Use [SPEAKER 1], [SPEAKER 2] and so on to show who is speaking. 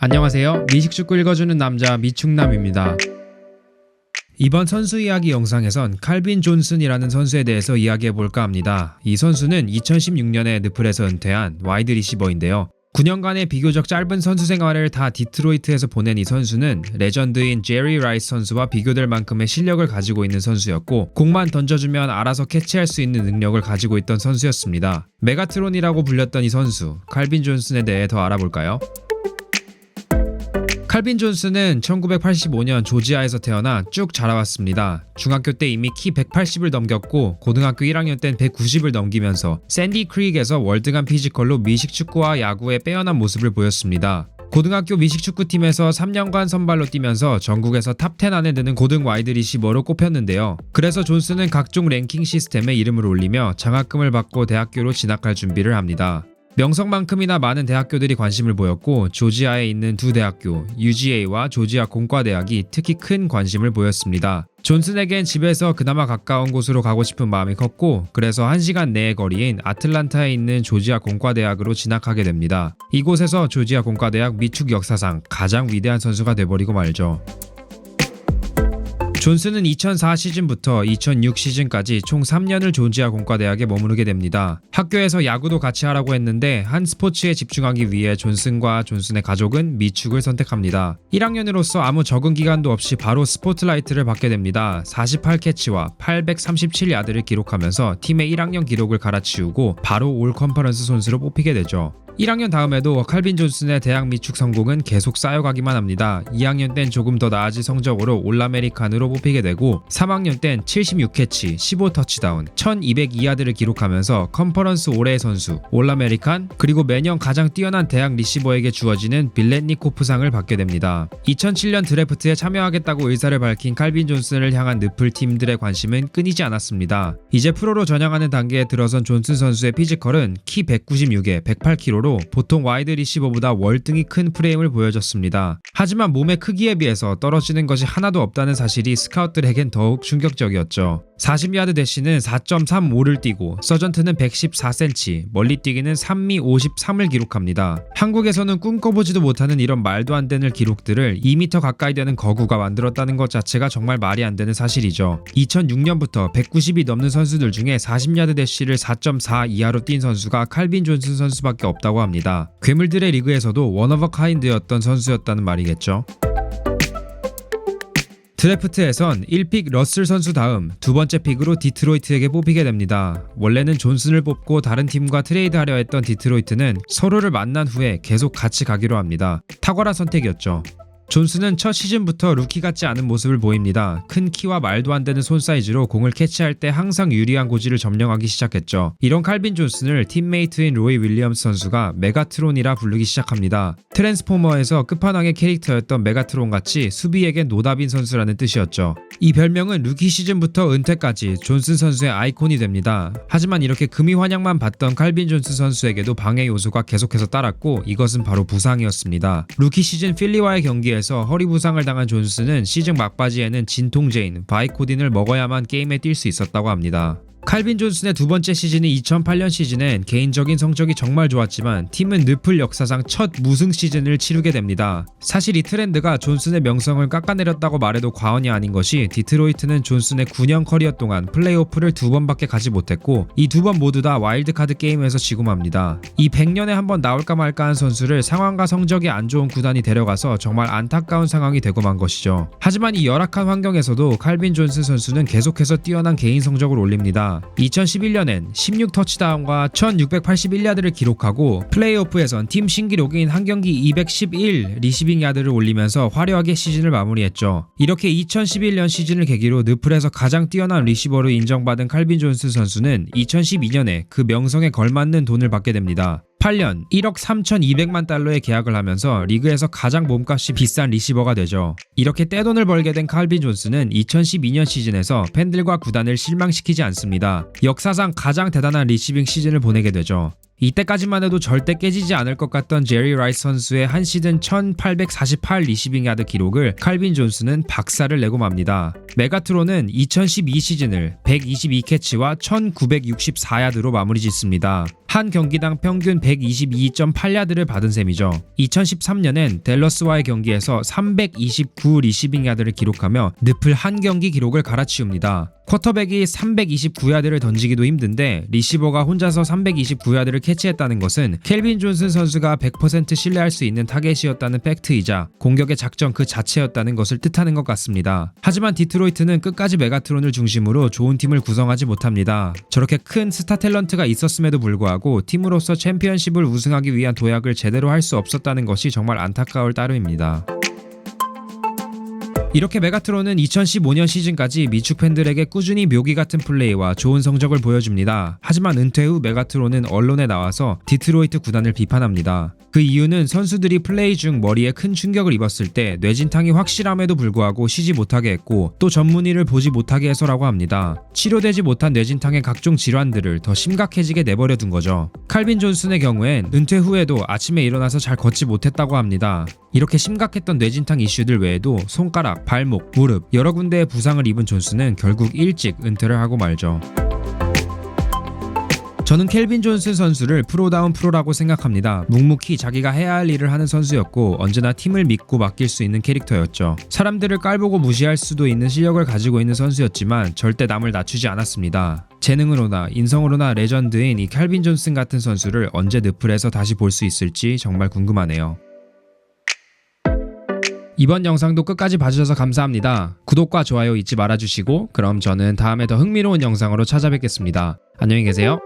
[SPEAKER 1] 안녕하세요. 미식축구 읽어주는 남자 미축남입니다. 이번 선수 이야기 영상에선 칼빈 존슨이라는 선수에 대해서 이야기해볼까 합니다. 이 선수는 2016년에 느플에서 은퇴한 와이드 리시버인데요. 9년간의 비교적 짧은 선수 생활을 다 디트로이트에서 보낸 이 선수는 레전드인 제리 라이스 선수와 비교될 만큼의 실력을 가지고 있는 선수였고, 공만 던져주면 알아서 캐치할 수 있는 능력을 가지고 있던 선수였습니다. 메가트론이라고 불렸던 이 선수, 칼빈 존슨에 대해 더 알아볼까요? 칼빈 존슨은 1985년 조지아에서 태어나 쭉 자라왔습니다. 중학교 때 이미 키 180을 넘겼고 고등학교 1학년 땐 190을 넘기면서 샌디 크릭에서 월등한 피지컬로 미식축구와 야구에 빼어난 모습을 보였습니다. 고등학교 미식축구팀에서 3년간 선발로 뛰면서 전국에서 탑10 안에 드는 고등 와이드 리시버로 꼽혔는데요. 그래서 존슨은 각종 랭킹 시스템에 이름을 올리며 장학금을 받고 대학교로 진학할 준비를 합니다. 명성만큼이나 많은 대학교들이 관심을 보였고, 조지아에 있는 두 대학교 UGA와 조지아 공과대학이 특히 큰 관심을 보였습니다. 존슨에겐 집에서 그나마 가까운 곳으로 가고 싶은 마음이 컸고, 그래서 1시간 내의 거리인 아틀란타에 있는 조지아 공과대학으로 진학하게 됩니다. 이곳에서 조지아 공과대학 미축 역사상 가장 위대한 선수가 돼버리고 말죠. 존슨은 2004 시즌부터 2006 시즌까지 총 3년을 조지아 공과대학에 머무르게 됩니다. 학교에서 야구도 같이 하라고 했는데 한 스포츠에 집중하기 위해 존슨과 존슨의 가족은 미축을 선택합니다. 1학년으로서 아무 적응 기간도 없이 바로 스포트라이트를 받게 됩니다. 48캐치와 837야드를 기록하면서 팀의 1학년 기록을 갈아치우고 바로 올 컨퍼런스 선수로 뽑히게 되죠. 1학년 다음에도 칼빈 존슨의 대학 미축 성공은 계속 쌓여가기만 합니다. 2학년 땐 조금 더 나아진 성적으로 올아메리칸으로 뽑히게 되고, 3학년 땐 76캐치, 15터치다운, 1202야드를 기록하면서 컨퍼런스 올해의 선수, 올아메리칸, 그리고 매년 가장 뛰어난 대학 리시버에게 주어지는 빌렛니코프상을 받게 됩니다. 2007년 드래프트에 참여하겠다고 의사를 밝힌 칼빈 존슨을 향한 느플 팀들의 관심은 끊이지 않았습니다. 이제 프로로 전향하는 단계에 들어선 존슨 선수의 피지컬은 키 196에 108kg로 보통 와이드 리시버보다 월등히 큰 프레임을 보여줬습니다. 하지만 몸의 크기에 비해서 떨어지는 것이 하나도 없다는 사실이 스카웃들에겐 더욱 충격적이었죠. 40야드 대시는 4.35를 뛰고 서전트는 114cm, 멀리 뛰기는 3미 53을 기록합니다. 한국에서는 꿈꿔보지도 못하는 이런 말도 안 되는 기록들을 2m 가까이 되는 거구가 만들었다는 것 자체가 정말 말이 안 되는 사실이죠. 2006년부터 190이 넘는 선수들 중에 40야드 대시를 4.4 이하로 뛴 선수가 칼빈 존슨 선수밖에 없다고 합니다. 괴물들의 리그에서도 원 오브 카인드였던 선수였다는 말이겠죠. 드래프트에선 1픽 러슬 선수 다음 두 번째 픽으로 디트로이트에게 뽑히게 됩니다. 원래는 존슨을 뽑고 다른 팀과 트레이드하려 했던 디트로이트는 서로를 만난 후에 계속 같이 가기로 합니다. 탁월한 선택이었죠. 존슨은 첫 시즌부터 루키 같지 않은 모습을 보입니다. 큰 키와 말도 안 되는 손 사이즈로 공을 캐치할 때 항상 유리한 고지를 점령하기 시작했죠. 이런 칼빈 존슨을 팀메이트인 로이 윌리엄스 선수가 메가트론이라 부르기 시작합니다. 트랜스포머에서 끝판왕의 캐릭터였던 메가트론같이 수비에겐 노답인 선수라는 뜻이었죠. 이 별명은 루키 시즌부터 은퇴까지 존슨 선수의 아이콘이 됩니다. 하지만 이렇게 금이 환영만 받던 칼빈 존슨 선수에게도 방해 요소가 계속해서 따랐고, 이것은 바로 부상이었습니다. 루키 시즌 필리와의 경기에서 허리 부상을 당한 존슨은 시즌 막바지에는 진통제인 바이코딘을 먹어야만 게임에 뛸 수 있었다고 합니다. 칼빈 존슨의 두 번째 시즌인 2008년 시즌엔 개인적인 성적이 정말 좋았지만 팀은 느플 역사상 첫 무승 시즌을 치르게 됩니다. 사실 이 트렌드가 존슨의 명성을 깎아내렸다고 말해도 과언이 아닌 것이, 디트로이트는 존슨의 9년 커리어 동안 플레이오프를 2번밖에 가지 못했고, 이 두 번 모두 다 와일드카드 게임에서 지고 맙니다. 이 100년에 한 번 나올까 말까 한 선수를 상황과 성적이 안 좋은 구단이 데려가서 정말 안타까운 상황이 되고 만 것이죠. 하지만 이 열악한 환경에서도 칼빈 존슨 선수는 계속해서 뛰어난 개인 성적을 올립니다. 2011년엔 16터치다운과 1681야드를 기록하고, 플레이오프에선 팀 신기록인 한 경기 211 리시빙 야드를 올리면서 화려하게 시즌을 마무리했죠. 이렇게 2011년 시즌을 계기로 느플에서 가장 뛰어난 리시버로 인정받은 칼빈 존슨 선수는 2012년에 그 명성에 걸맞는 돈을 받게 됩니다. 8년 1억 3,200만 달러의 계약을 하면서 리그에서 가장 몸값이 비싼 리시버가 되죠. 이렇게 떼돈을 벌게 된 칼빈 존슨은 2012년 시즌에서 팬들과 구단을 실망시키지 않습니다. 역사상 가장 대단한 리시빙 시즌을 보내게 되죠. 이때까지만 해도 절대 깨지지 않을 것 같던 제리 라이스 선수의 한 시즌 1848 리시빙 야드 기록을 칼빈 존슨은 박살을 내고 맙니다. 메가트론은 2012 시즌을 122캐치와 1964야드로 마무리 짓습니다. 한 경기당 평균 122.8야드를 받은 셈이죠. 2013년엔 댈러스와의 경기에서 329 리시빙 야드를 기록하며 늪을 한 경기 기록을 갈아치웁니다. 쿼터백이 329야드를 던지기도 힘든데 리시버가 혼자서 329야드를 캐치했다는 것은 켈빈 존슨 선수가 100% 신뢰할 수 있는 타겟이었다는 팩트이자 공격의 작전 그 자체였다는 것을 뜻하는 것 같습니다. 하지만 디트로이트는 끝까지 메가트론을 중심으로 좋은 팀을 구성하지 못합니다. 저렇게 큰 스타 탤런트가 있었음에도 불구하고 팀으로서 챔피언십을 우승하기 위한 도약을 제대로 할 수 없었다는 것이 정말 안타까울 따름입니다. 이렇게 메가트론은 2015년 시즌까지 미축 팬들에게 꾸준히 묘기 같은 플레이와 좋은 성적을 보여줍니다. 하지만 은퇴 후 메가트론은 언론에 나와서 디트로이트 구단을 비판합니다. 그 이유는 선수들이 플레이 중 머리에 큰 충격을 입었을 때 뇌진탕이 확실함에도 불구하고 쉬지 못하게 했고 또 전문의를 보지 못하게 해서라고 합니다. 치료되지 못한 뇌진탕의 각종 질환들을 더 심각해지게 내버려 둔 거죠. 칼빈 존슨의 경우엔 은퇴 후에도 아침에 일어나서 잘 걷지 못했다고 합니다. 이렇게 심각했던 뇌진탕 이슈들 외에도 손가락, 발목, 무릎 여러 군데의 부상을 입은 존슨은 결국 일찍 은퇴를 하고 말죠. 저는 켈빈 존슨 선수를 프로다운 프로라고 생각합니다. 묵묵히 자기가 해야 할 일을 하는 선수였고 언제나 팀을 믿고 맡길 수 있는 캐릭터였죠. 사람들을 깔보고 무시할 수도 있는 실력을 가지고 있는 선수였지만 절대 남을 낮추지 않았습니다. 재능으로나 인성으로나 레전드인 이 켈빈 존슨 같은 선수를 언제 늪을에서 다시 볼 수 있을지 정말 궁금하네요. 이번 영상도 끝까지 봐주셔서 감사합니다. 구독과 좋아요 잊지 말아주시고 그럼 저는 다음에 더 흥미로운 영상으로 찾아뵙겠습니다. 안녕히 계세요.